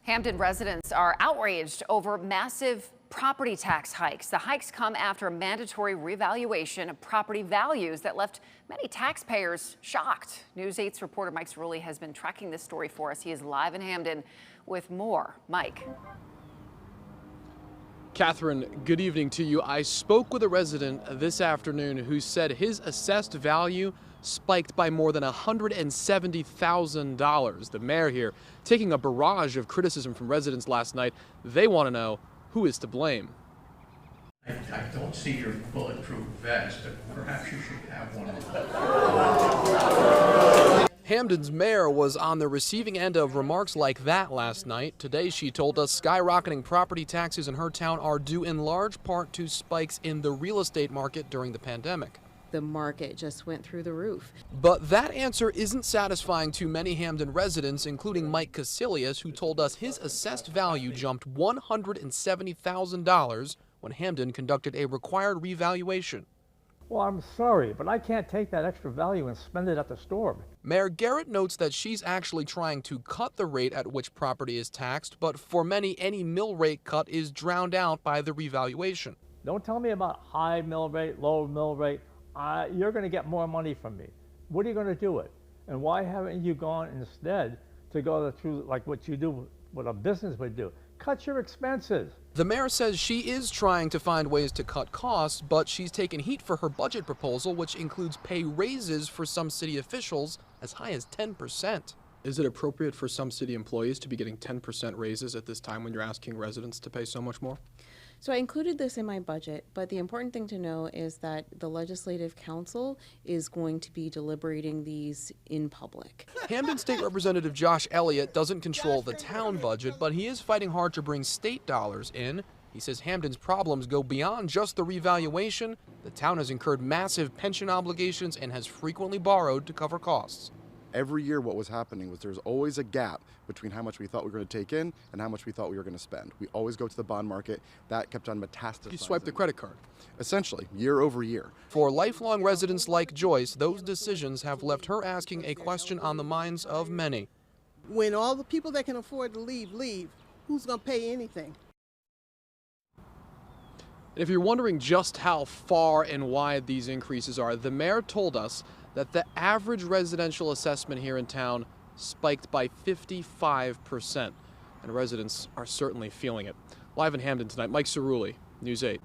Hamden residents are outraged over massive property tax hikes. The hikes come after mandatory revaluation of property values that left many taxpayers shocked. News 8's reporter Mike Cerulli has been tracking this story for us. He is live in Hamden with more. Mike. Catherine, good evening to you. I spoke with a resident this afternoon who said his assessed value spiked by more than $170,000. The mayor here taking a barrage of criticism from residents last night. They want to know who is to blame. I don't see your bulletproof vest, but perhaps you should have one of those. Hamden's mayor was on the receiving end of remarks like that last night. Today, she told us skyrocketing property taxes in her town are due in large part to spikes in the real estate market during the pandemic. The market just went through the roof. But that answer isn't satisfying to many Hamden residents, including Mike Casilius, who told us his assessed value jumped $170,000 when Hamden conducted a required revaluation. Well, I'm sorry, but I can't take that extra value and spend it at the store. Mayor Garrett notes that she's actually trying to cut the rate at which property is taxed, but for many, any mill rate cut is drowned out by the revaluation. Don't tell me about high mill rate, low mill rate. You're going to get more money from me. What are you going to do it? And why haven't you gone instead to go through like what you do, what a business would do? Cut your expenses. The mayor says she is trying to find ways to cut costs, but she's taken heat for her budget proposal, which includes pay raises for some city officials as high as 10%. Is it appropriate for some city employees to be getting 10% raises at this time when you're asking residents to pay so much more? So I included this in my budget, but the important thing to know is that the Legislative Council is going to be deliberating these in public. Hamden State Representative Josh Elliott doesn't control the town budget, but he is fighting hard to bring state dollars in. He says Hamden's problems go beyond just the revaluation. The town has incurred massive pension obligations and has frequently borrowed to cover costs. Every year what was happening was there's always a gap between how much we thought we were going to take in and how much we thought we were going to spend. We always go to the bond market. That kept on metastasizing. You swipe the credit card. Essentially, year over year. For lifelong residents like Joyce, those decisions have left her asking a question on the minds of many. When all the people that can afford to leave, who's going to pay anything? If you're wondering just how far and wide these increases are, the mayor told us that the average residential assessment here in town spiked by 55%, and residents are certainly feeling it. Live in Hamden tonight, Mike Cerulli, News 8.